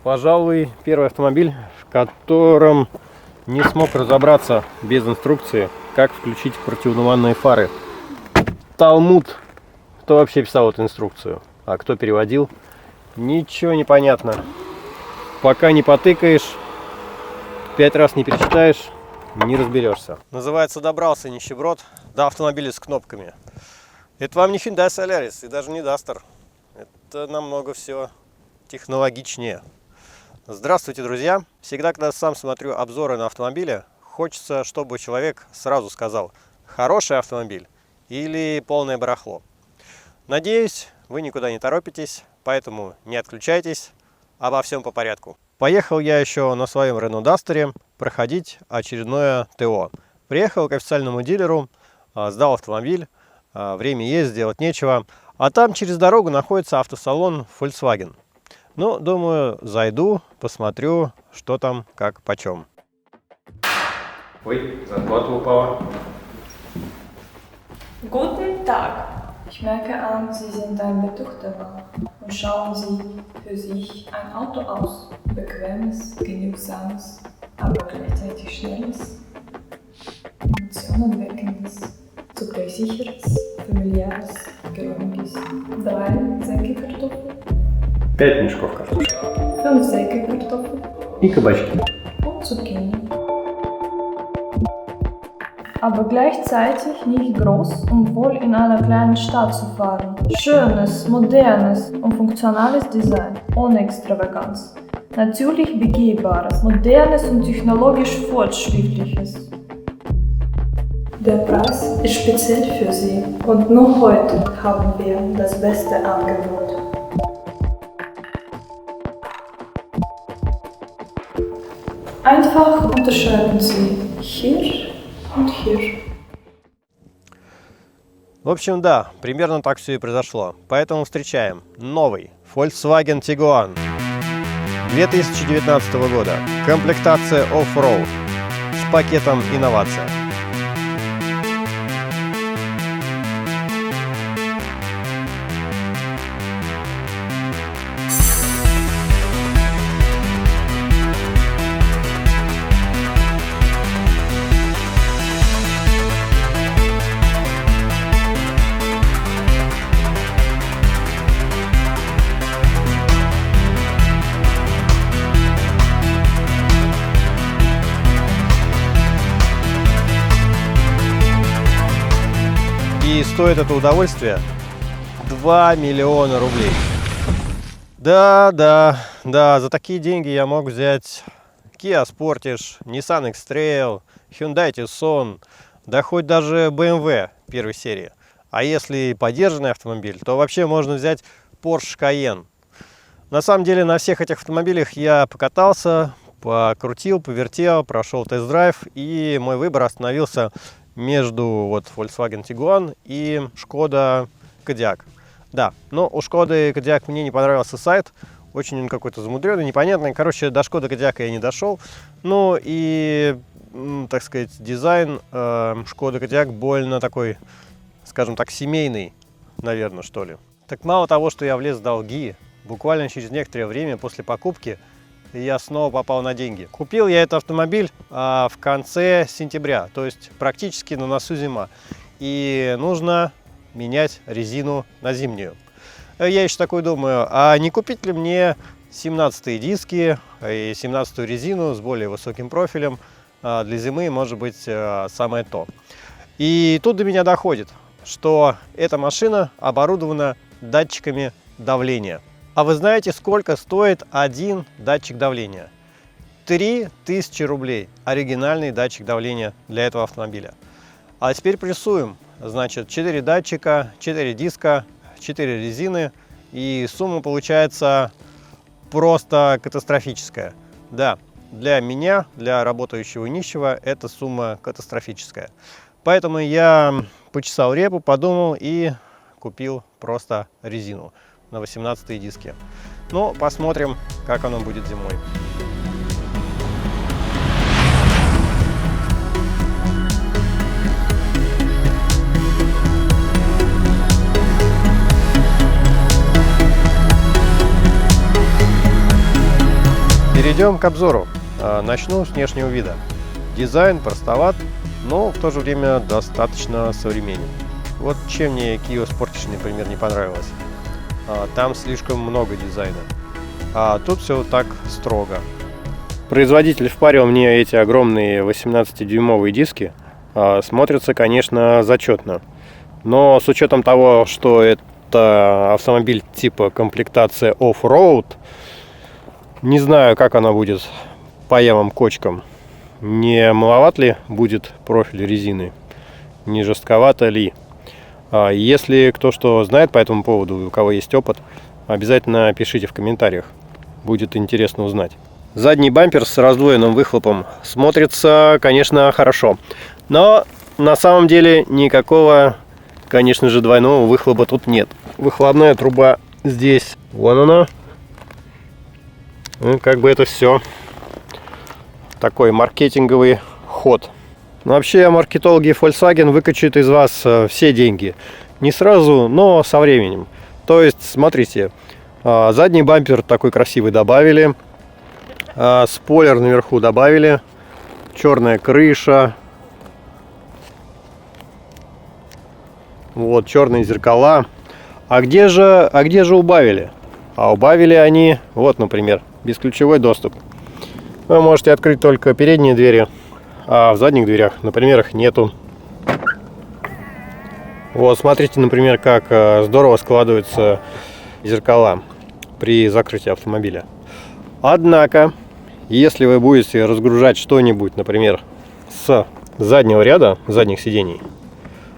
Пожалуй, первый автомобиль, в котором не смог разобраться без инструкции, как включить противотуманные фары. Талмуд. Кто вообще писал эту инструкцию? А кто переводил? Ничего не понятно. Пока не потыкаешь, 5 раз не перечитаешь, не разберешься. Называется «Добрался нищеброд до автомобиля с кнопками». Это вам не Hyundai Solaris и даже не Duster. Это намного все технологичнее. Здравствуйте, друзья! Всегда, когда сам смотрю обзоры на автомобили, хочется, чтобы человек сразу сказал, хороший автомобиль или полное барахло. Надеюсь, вы никуда не торопитесь, поэтому не отключайтесь, обо всем по порядку. Поехал я еще на своем Renault Duster проходить очередное ТО. Приехал к официальному дилеру, сдал автомобиль, время есть, делать нечего. А там через дорогу находится автосалон Volkswagen. Ну, думаю, зайду, посмотрю, что там, как, почем. Ой, зарплата упала. Guten Tag. Ich merke an, Sie sind ein Betuchter und schauen Sie für sich ein Auto aus. Bequemes, genügsames, aber gleichzeitig schnelles, Emotionen weckendes, zugleich sicheres, familiäres, geräumiges. 3 Säcke-Kartoffeln. 5 мешков картошки. 5 Säcke-Kartoffeln. И кабачки. Und Zucchini. Aber gleichzeitig nicht groß, um wohl in einer kleinen Stadt zu fahren. Schönes, modernes und funktionales Design, ohne Extravaganz. Natürlich begehbares, modernes und technologisch fortschrittliches. Der Preis ist speziell für Sie und nur heute haben wir das beste Angebot. Einfach unterscheiden Sie hier und hier. В общем, да, примерно так все и произошло. Поэтому встречаем новый Volkswagen Tiguan 2019 года. Комплектация Off-Road с пакетом инновация. И стоит это удовольствие 2 миллиона рублей. Да, за такие деньги я мог взять Kia Sportage, Nissan X-Trail, Hyundai Tucson, да хоть даже BMW первой серии. А если подержанный автомобиль, то вообще можно взять Porsche Cayenne. На самом деле на всех этих автомобилях я покатался, покрутил, повертел, прошел тест-драйв, и мой выбор остановился между Volkswagen Tiguan и Skoda Kodiaq. Да, но у Skoda Kodiaq мне не понравился сайт, очень он какой-то замудренный, непонятный. Короче, до Skoda Kodiaq я не дошел. Ну и, так сказать, дизайн Skoda Kodiaq больно такой, скажем так, семейный, наверное, что ли. Так мало того, что я влез в долги, буквально через некоторое время после покупки я снова попал на деньги. Купил я этот автомобиль в конце сентября, то есть практически на носу зима. И нужно менять резину на зимнюю. Я еще такой думаю, а не купить ли мне 17-е диски и 17-ю резину с более высоким профилем? Для зимы может быть самое то. И тут до меня доходит, что эта машина оборудована датчиками давления. А вы знаете, сколько стоит один датчик давления? 3000 рублей. Оригинальный датчик давления для этого автомобиля. А теперь прессуем. Значит, 4 датчика, 4 диска, 4 резины. И сумма получается просто катастрофическая. Да, для меня, для работающего нищего, эта сумма катастрофическая. Поэтому я почесал репу, подумал и купил просто резину на 18-е диски. Ну, посмотрим, как оно будет зимой. Перейдем к обзору. Начну с внешнего вида. Дизайн простоват, но в то же время достаточно современен. Вот чем мне Kia Sportage, например, не понравилось. Там слишком много дизайна, а тут все так строго. Производитель впарил мне эти огромные 18-дюймовые диски. Смотрятся, конечно, зачетно. Но с учетом того, что это автомобиль типа комплектация off-road, не знаю, как она будет по ямам-кочкам. Не маловат ли будет профиль резины? Не жестковато ли? Если кто что знает по этому поводу, у кого есть опыт, обязательно пишите в комментариях. Будет интересно узнать. Задний бампер с раздвоенным выхлопом смотрится, конечно, хорошо. Но на самом деле никакого, конечно же, двойного выхлопа тут нет. Выхлопная труба здесь. Вон она. Ну, как бы это все такой маркетинговый ход. Но вообще маркетологи Volkswagen выкачают из вас все деньги. Не сразу, но со временем. То есть, смотрите, задний бампер такой красивый добавили. Спойлер наверху добавили. Черная крыша. Вот, черные зеркала. А где же убавили? А убавили они, вот, например, бесключевой доступ. Вы можете открыть только передние двери, а в задних дверях, например, их нету. Вот, смотрите, например, как здорово складываются зеркала при закрытии автомобиля. Однако, если вы будете разгружать что-нибудь, например, с заднего ряда, задних сидений,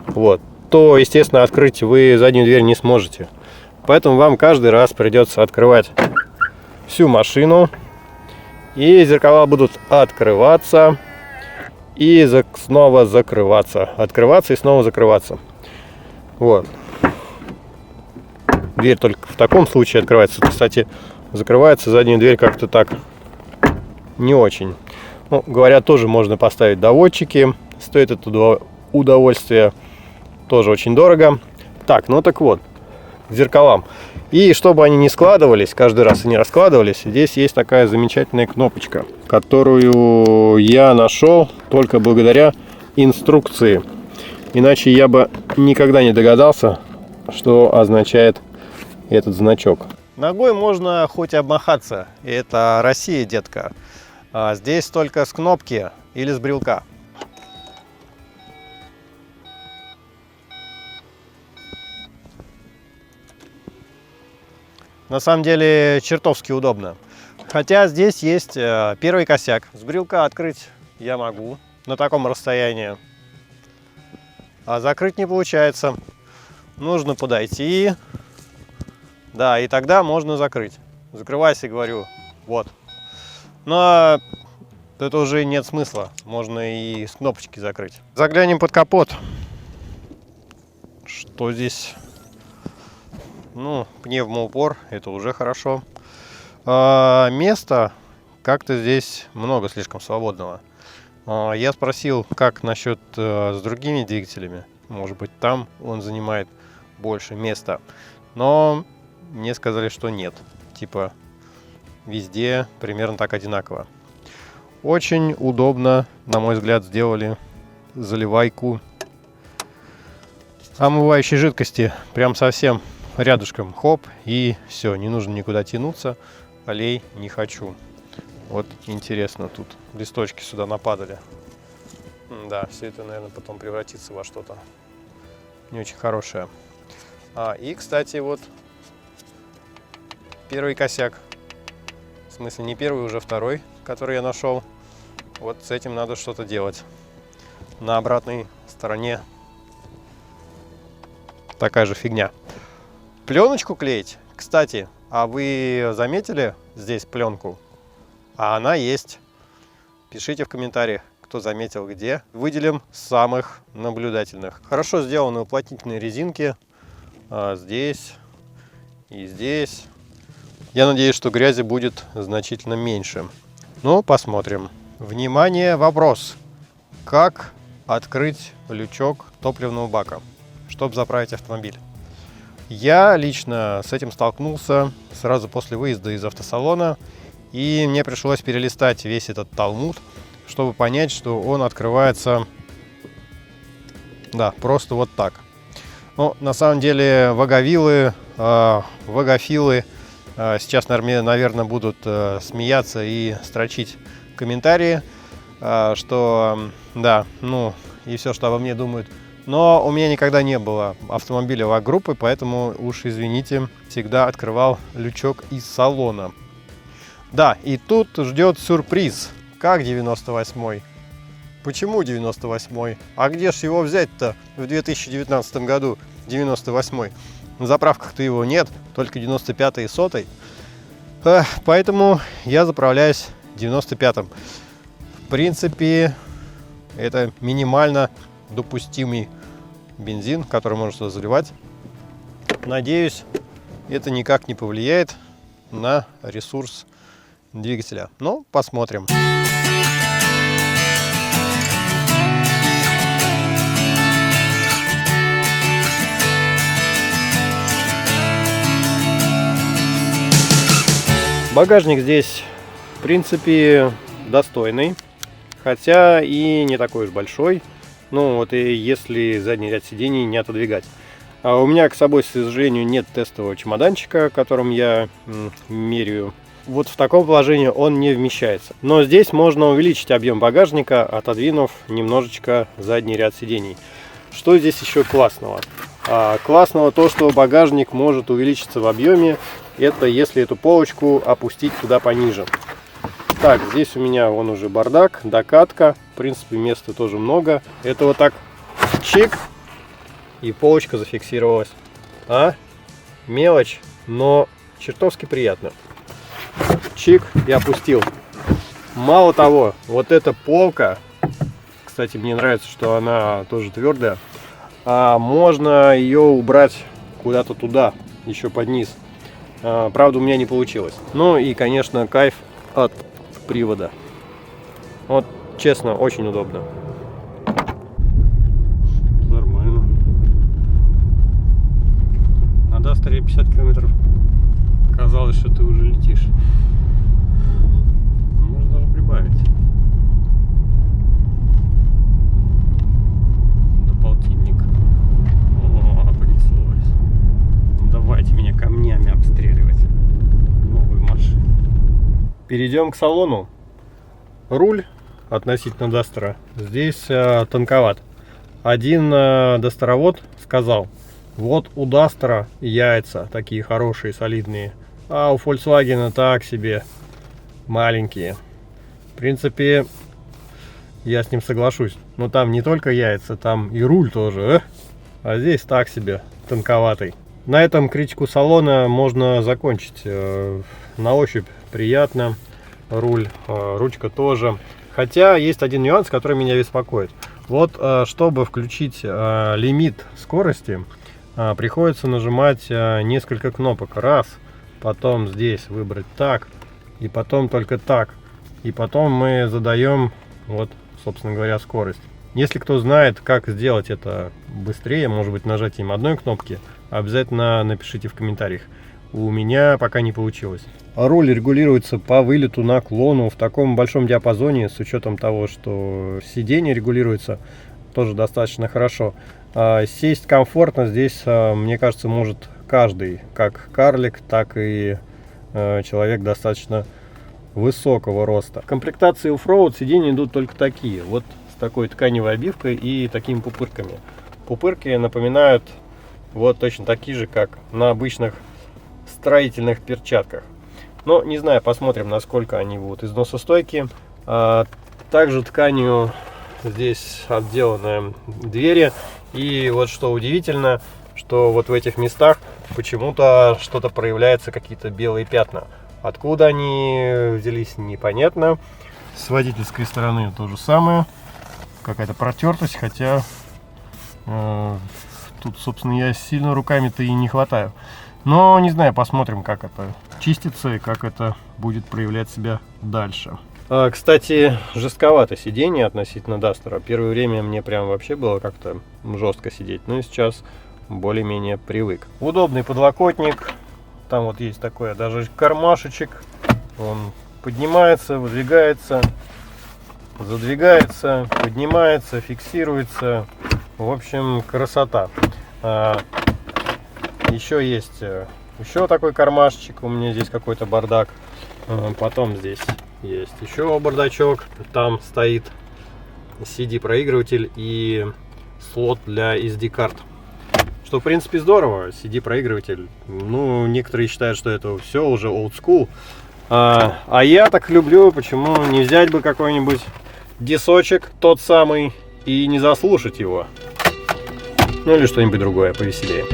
вот, то, естественно, открыть вы заднюю дверь не сможете. Поэтому вам каждый раз придется открывать всю машину, и зеркала будут открываться и снова закрываться. Открываться и снова закрываться. Вот. Дверь только в таком случае открывается. Кстати, закрывается задняя дверь как-то так не очень. Ну, говорят, тоже можно поставить доводчики. Стоит это удовольствие тоже очень дорого. Так, ну так вот, к зеркалам. И чтобы они не складывались, каждый раз они раскладывались, здесь есть такая замечательная кнопочка, которую я нашел только благодаря инструкции. Иначе я бы никогда не догадался, что означает этот значок. Ногой можно хоть обмахаться. Это Россия, детка. А здесь только с кнопки или с брелка. На самом деле чертовски удобно. Хотя здесь есть первый косяк. С брелка открыть я могу на таком расстоянии. А закрыть не получается. Нужно подойти. Да, и тогда можно закрыть. Закрывайся, говорю. Вот. Но это уже нет смысла. Можно и с кнопочки закрыть. Заглянем под капот. Что здесь? Ну, пневмоупор, это уже хорошо. Места как-то здесь много слишком свободного. Я спросил, как насчет с другими двигателями. Может быть, там он занимает больше места. Но мне сказали, что нет. Типа, везде примерно так одинаково. Очень удобно, на мой взгляд, сделали заливайку омывающей жидкости. Прям совсем рядышком, хоп, и все, не нужно никуда тянуться, олей не хочу. Вот интересно, тут листочки сюда нападали. Да, все это, наверное, потом превратится во что-то не очень хорошее. И, кстати, вот первый косяк, в смысле не первый, уже второй, который я нашел. Вот с этим надо что-то делать. На обратной стороне такая же фигня. Пленочку клеить. Кстати, а вы заметили здесь пленку? А она есть. Пишите в комментариях, кто заметил где. Выделим самых наблюдательных. Хорошо сделаны уплотнительные резинки. Здесь и здесь. Я надеюсь, что грязи будет значительно меньше. Ну, посмотрим. Внимание, вопрос. Как открыть лючок топливного бака, чтобы заправить автомобиль? Я лично с этим столкнулся сразу после выезда из автосалона И мне пришлось перелистать весь этот талмуд, чтобы понять, что он открывается, да, просто вот так. Но на самом деле ваговилы, вагофилы сейчас, наверное, будут смеяться и строчить комментарии, что да, ну и все, что обо мне думают. Но у меня никогда не было автомобиля ваг-группы, поэтому уж извините, всегда открывал лючок из салона. Да, и тут ждет сюрприз. Как 98-й? Почему 98-й? А где ж его взять-то в 2019 году, 98-й? На заправках-то его нет, только 95-й и 100-й. Поэтому я заправляюсь 95-м. В принципе, это минимально допустимый бензин, который можно сюда заливать. Надеюсь, это никак не повлияет на ресурс двигателя. Но посмотрим. Багажник здесь, в принципе, достойный, хотя и не такой уж большой. Ну вот и если задний ряд сидений не отодвигать. А у меня, к собой, к сожалению, нет тестового чемоданчика, которым я меряю. Вот в таком положении он не вмещается. Но здесь можно увеличить объем багажника, отодвинув немножечко задний ряд сидений. Что здесь еще классного? Классного то, что багажник может увеличиться в объеме. Это если эту полочку опустить туда пониже. Так, здесь у меня вон уже бардак, докатка. В принципе, места тоже много. Это вот так чик, и полочка зафиксировалась. Мелочь, но чертовски приятно. Чик, и опустил. Мало того, вот эта полка, кстати, мне нравится, что она тоже твердая, можно ее убрать куда-то туда, еще под низ. Правда, у меня не получилось. Ну и, конечно, кайф от привода. Вот, честно, очень удобно. Нормально. На Дастере 50 километров. Казалось, что ты уже летишь. Можно даже прибавить. До полтинник. О, понеслось. Давайте меня камнями обстреливать. Новую машину. Перейдем к салону. Руль относительно Дастера здесь тонковат. Один дастеровод сказал: вот у Дастера яйца такие хорошие, солидные, а у Volkswagen так себе, маленькие. В принципе, я с ним соглашусь. Но там не только яйца, там и руль тоже. А здесь так себе, тонковатый. На этом критику салона можно закончить. На ощупь приятно. Руль, ручка тоже. Хотя есть один нюанс, который меня беспокоит. Вот, чтобы включить лимит скорости, приходится нажимать несколько кнопок. Раз, потом здесь выбрать так, и потом только так. И потом мы задаем, вот, собственно говоря, скорость. Если кто знает, как сделать это быстрее, может быть, нажатием одной кнопки, обязательно напишите в комментариях. У меня пока не получилось. Руль регулируется по вылету, наклону в таком большом диапазоне, с учетом того, что сиденье регулируется тоже достаточно хорошо. Сесть комфортно здесь, мне кажется, может каждый, как карлик, так и человек достаточно высокого роста. В комплектации оффроуд сиденья идут только такие, вот с такой тканевой обивкой и такими пупырками. Пупырки напоминают вот точно такие же, как на обычных строительных перчатках. Но не знаю, посмотрим, насколько они будут износостойкие. Также тканью здесь отделаны двери. И вот что удивительно, что вот в этих местах почему-то что-то проявляется, какие-то белые пятна. Откуда они взялись, непонятно. С водительской стороны то же самое. Какая-то протертость, хотя тут, собственно, я сильно руками-то и не хватаю. Но не знаю, посмотрим, как это чистится и как это будет проявлять себя дальше. Кстати, жестковато сиденье относительно Дастера. Первое время мне прям вообще было как-то жестко сидеть, но сейчас более-менее привык. Удобный подлокотник. Там вот есть такой даже кармашечек. Он поднимается, выдвигается, задвигается, поднимается, фиксируется. В общем, красота. Еще есть еще такой кармашечек. У меня здесь какой-то бардак. Потом здесь есть еще бардачок. Там стоит CD-проигрыватель и слот для SD-карт. Что, в принципе, здорово. CD-проигрыватель. Ну, некоторые считают, что это все уже old school. А я так люблю. Почему не взять бы какой-нибудь дисочек, тот самый, и не заслушать его? Ну, или что-нибудь другое повеселее.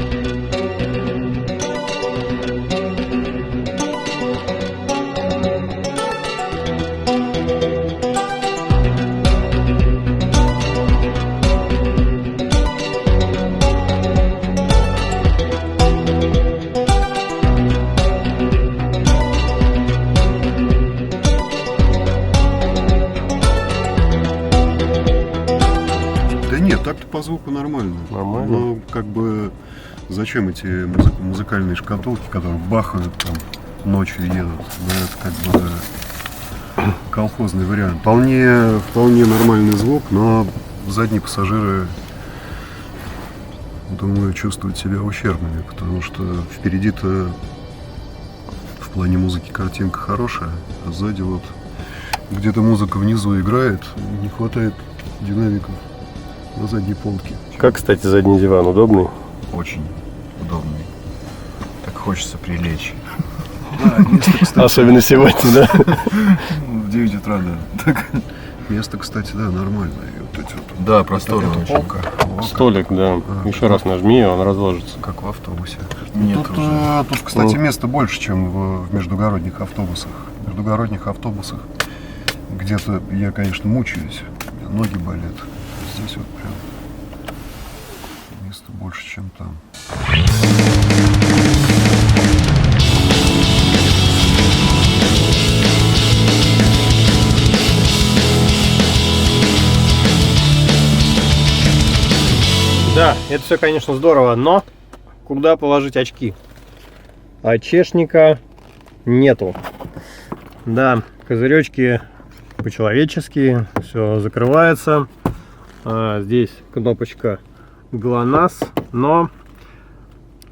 Так-то по звуку нормально. Нормально. Ну, как бы, зачем эти музыкальные шкатулки, которые бахают там ночью едут? Ну, это как бы колхозный вариант. Вполне нормальный звук, но задние пассажиры, думаю, чувствуют себя ущербными, потому что впереди-то в плане музыки картинка хорошая, а сзади вот где-то музыка внизу играет, не хватает динамиков на задней полке. Как, кстати, задний диван? Удобный? Очень удобный. Так хочется прилечь. Место, кстати, Особенно сегодня, да? в 9 утра, да. Так. Место, кстати, да, нормальное. И вот эти вот, да, просторная это полка. Столик, да. Еще раз нажми, и он разложится. Как в автобусе. Нет, Тут, кстати, места больше, чем в междугородних автобусах. В междугородних автобусах где-то я, конечно, мучаюсь, ноги болят. Здесь вот прям места больше, чем там. Да, это все, конечно, здорово, но куда положить очки? Очешника нету. Да, козыречки по-человечески, все закрывается. Здесь кнопочка ГЛОНАСС, но,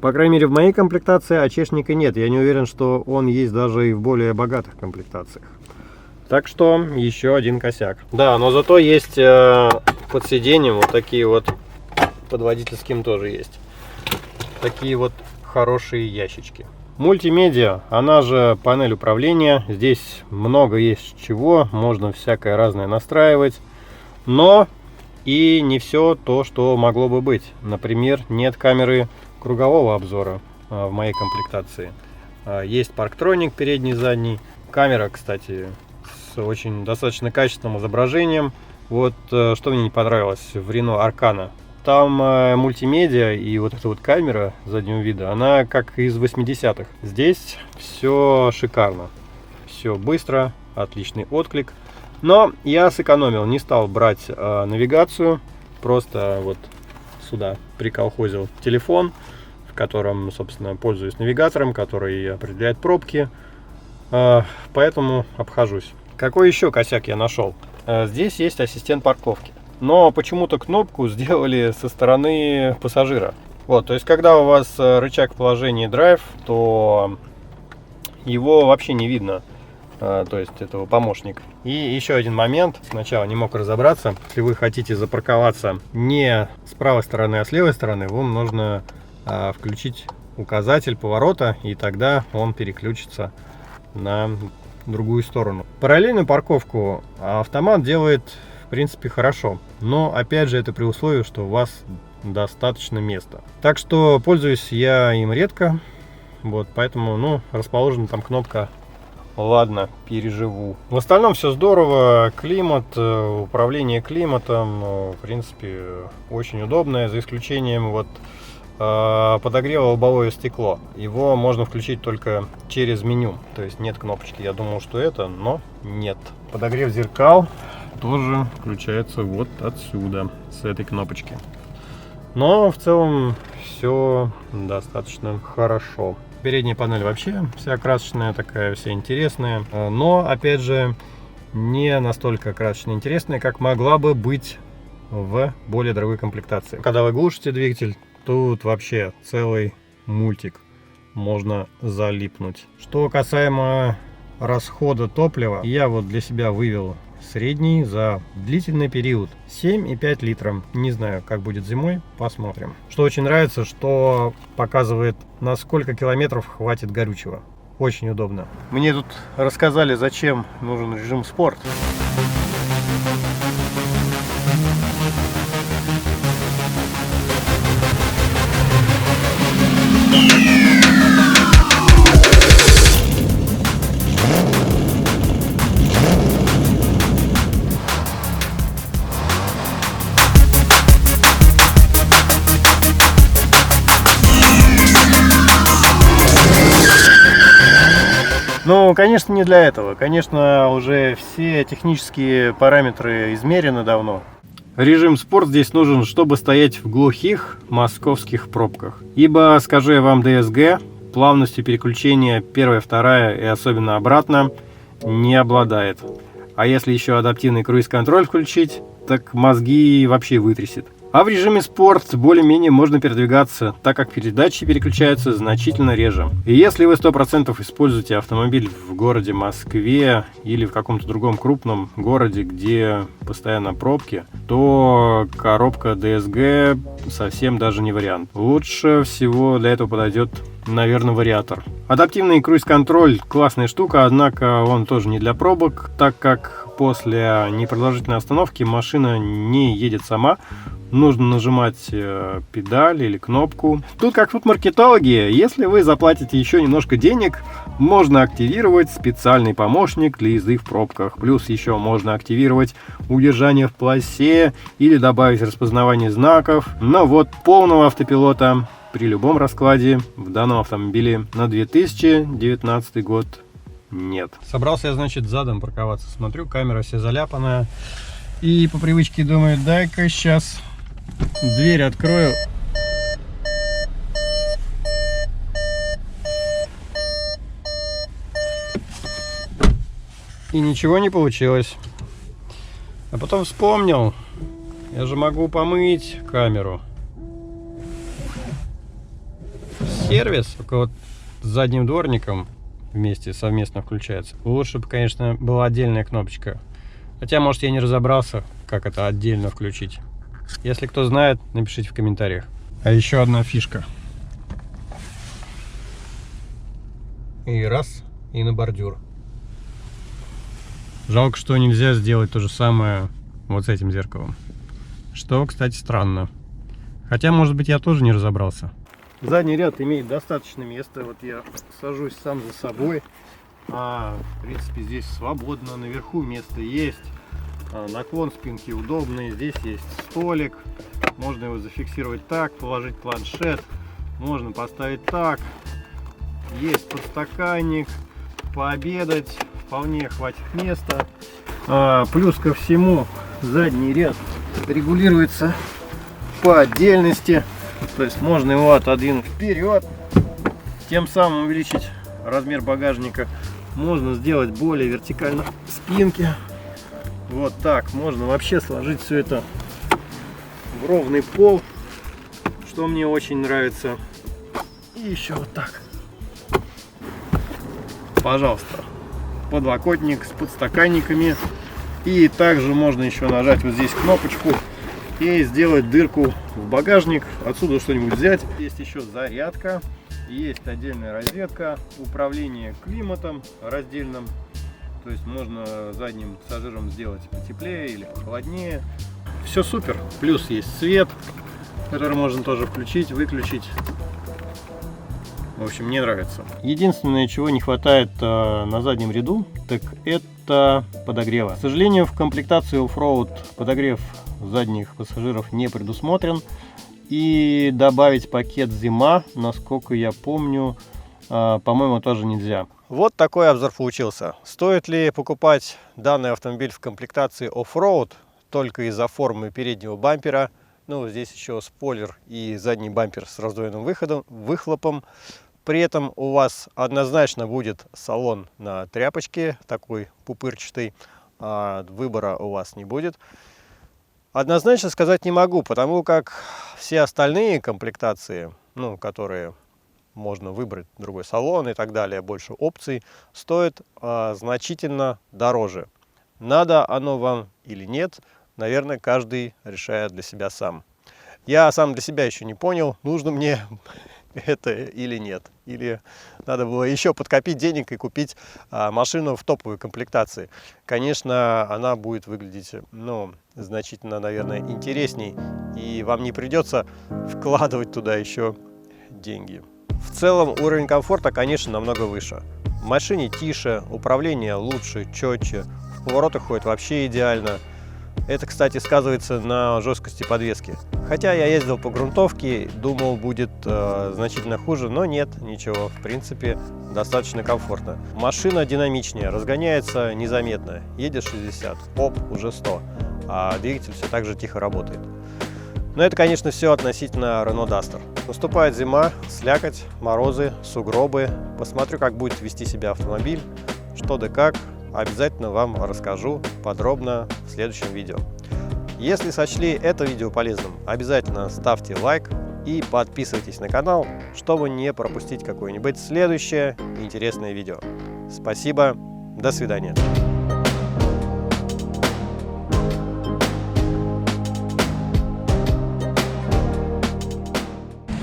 по крайней мере, в моей комплектации очешника нет. Я не уверен, что он есть даже и в более богатых комплектациях. Так что еще один косяк. Да, но зато есть под сиденьем вот такие вот, под водительским тоже есть, такие вот хорошие ящички. Мультимедиа, она же панель управления. Здесь много есть чего, можно всякое разное настраивать, но и не все то, что могло бы быть. Например, нет камеры кругового обзора в моей комплектации. Есть парктроник передний, задний. Камера, кстати, с очень достаточно качественным изображением. Вот что мне не понравилось в Renault Arcana. Там мультимедиа и вот эта вот камера заднего вида, она как из 80-х. Здесь все шикарно. Все быстро, отличный отклик. Но я сэкономил, не стал брать навигацию. Просто вот сюда приколхозил телефон, в котором, собственно, пользуюсь навигатором, который определяет пробки. Поэтому обхожусь. Какой еще косяк я нашел? Здесь есть ассистент парковки. Но почему-то кнопку сделали со стороны пассажира. Вот, то есть, когда у вас рычаг в положении драйв, то его вообще не видно. То есть, этого помощника. И еще один момент. Сначала не мог разобраться. Если вы хотите запарковаться не с правой стороны, а с левой стороны, вам нужно включить указатель поворота, и тогда он переключится на другую сторону. Параллельную парковку автомат делает, в принципе, хорошо, но опять же это при условии, что у вас достаточно места. Так что пользуюсь я им редко, вот, поэтому, расположена там кнопка «Ладно, переживу». В остальном все здорово, климат, управление климатом, в принципе, очень удобное, за исключением вот подогрева лобовое стекло. Его можно включить только через меню, то есть нет кнопочки. Я думал, что это, но нет. Подогрев зеркал тоже включается вот отсюда, с этой кнопочки. Но в целом все достаточно хорошо. Передняя панель вообще вся красочная, такая вся интересная. Но, опять же, не настолько красочно интересная, как могла бы быть в более дорогой комплектации. Когда вы глушите двигатель, тут вообще целый мультик. Можно залипнуть. Что касаемо расхода топлива, я вот для себя вывел средний за длительный период 7,5 литров. Не знаю, как будет зимой, посмотрим. Что очень нравится, что показывает, на сколько километров хватит горючего. Очень удобно. Мне тут рассказали, зачем нужен режим спорт. Ну, конечно, не для этого. Конечно, уже все технические параметры измерены давно. Режим спорт здесь нужен, чтобы стоять в глухих московских пробках. Ибо, скажу я вам, DSG плавностью переключения первая, вторая и особенно обратно не обладает. А если еще адаптивный круиз-контроль включить, так мозги вообще вытрясет. А в режиме спорт более-менее можно передвигаться, так как передачи переключаются значительно реже. И если вы 100% используете автомобиль в городе Москве или в каком-то другом крупном городе, где постоянно пробки, то коробка DSG совсем даже не вариант. Лучше всего для этого подойдет, наверное, вариатор. Адаптивный круиз-контроль классная штука, однако он тоже не для пробок, так как после непродолжительной остановки машина не едет сама. Нужно нажимать педаль или кнопку. Тут как тут маркетологи, если вы заплатите еще немножко денег, можно активировать специальный помощник для езды в пробках. Плюс еще можно активировать удержание в полосе или добавить распознавание знаков. Но вот полного автопилота при любом раскладе в данном автомобиле на 2019 год нет. Собрался я, значит, задом парковаться. Смотрю, камера вся заляпанная. И по привычке думаю, дай-ка сейчас дверь открою. И ничего не получилось. А потом вспомнил, я же могу помыть камеру. Сервис, только вот с задним дворником вместе совместно включается. Лучше бы, конечно, была отдельная кнопочка. Хотя, может, я не разобрался, как это отдельно включить. Если кто знает, напишите в комментариях. А еще одна фишка. И раз, и на бордюр. Жалко, что нельзя сделать то же самое вот с этим зеркалом. Что, кстати, странно. Хотя, может быть, я тоже не разобрался. Задний ряд имеет достаточно места. Вот я сажусь сам за собой. В принципе, здесь свободно. Наверху место есть. Наклон спинки удобный. Здесь есть столик. Можно его зафиксировать так, положить планшет. Можно поставить так. Есть подстаканник. Пообедать. Вполне хватит места. Плюс ко всему, задний ряд регулируется по отдельности. То есть можно его отодвинуть вперед. Тем самым увеличить размер багажника. Можно сделать более вертикально спинки. Вот так. Можно вообще сложить все это в ровный пол, что мне очень нравится. И еще вот так. Пожалуйста. Подлокотник с подстаканниками. И также можно еще нажать вот здесь кнопочку и сделать дырку в багажник. Отсюда что-нибудь взять. Есть еще зарядка. Есть отдельная розетка. Управление климатом раздельным. То есть можно задним пассажирам сделать потеплее или похолоднее. Все супер. Плюс есть свет, который можно тоже включить, выключить. В общем, мне нравится. Единственное, чего не хватает на заднем ряду, так это подогрева. К сожалению, в комплектации Offroad подогрев задних пассажиров не предусмотрен. И добавить пакет зима, насколько я помню, по-моему, тоже нельзя. Вот такой обзор получился. Стоит ли покупать данный автомобиль в комплектации Offroad только из-за формы переднего бампера? Ну, здесь еще спойлер и задний бампер с раздвоенным выхлопом. В При этом у вас однозначно будет салон на тряпочке, такой пупырчатый, выбора у вас не будет. Однозначно сказать не могу, потому как все остальные комплектации, ну, которые можно выбрать, другой салон и так далее, больше опций, стоят значительно дороже. Надо оно вам или нет, наверное, каждый решает для себя сам. Я сам для себя еще не понял, нужно мне это или нет. Или надо было еще подкопить денег и купить машину в топовой комплектации. Конечно, она будет выглядеть, ну, значительно, наверное, интересней. И вам не придется вкладывать туда еще деньги. В целом уровень комфорта, конечно, намного выше. В машине тише, управление лучше, четче, в поворотах ходит вообще идеально. Это, кстати, сказывается на жесткости подвески. Хотя я ездил по грунтовке, думал, будет значительно хуже, но нет, ничего, в принципе, достаточно комфортно. Машина динамичнее, разгоняется незаметно. Едешь 60, оп, уже 100, а двигатель все так же тихо работает. Но это, конечно, все относительно Renault Duster. Наступает зима, слякоть, морозы, сугробы. Посмотрю, как будет вести себя автомобиль, что да как. Обязательно вам расскажу подробно в следующем видео. Если сочли это видео полезным, обязательно ставьте лайк и подписывайтесь на канал, чтобы не пропустить какое-нибудь следующее интересное видео. Спасибо, до свидания.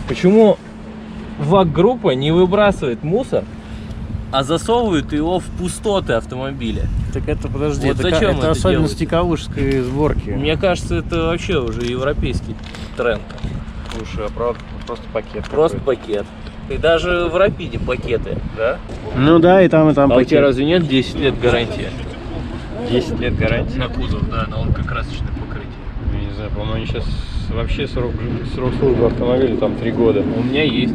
Почему ВАГ-группа не выбрасывает мусор, а засовывает его в пустоты автомобиля? Так это, подожди, Вот это, зачем это это особенности делать? калужской сборки. Мне кажется, это вообще уже европейский тренд. Слушай, а правда, просто пакет. Просто пакет. И даже в Рапиде пакеты, да? Ну да, и там А у тебя пакет. разве нет 10 лет гарантии? 10 лет гарантии. На кузов, да, на лакокрасочное покрытие. Я не знаю, по-моему, они сейчас вообще срок службы автомобиля там 3 года. У меня есть.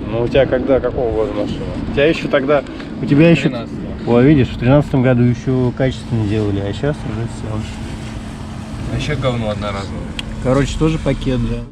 Ну у тебя когда, какого года машина? У тебя еще тогда... У тебя еще... 13-го. О, видишь, в 13 году еще качественно делали, а сейчас уже все. А еще говно одноразовое. Короче, тоже пакет, да.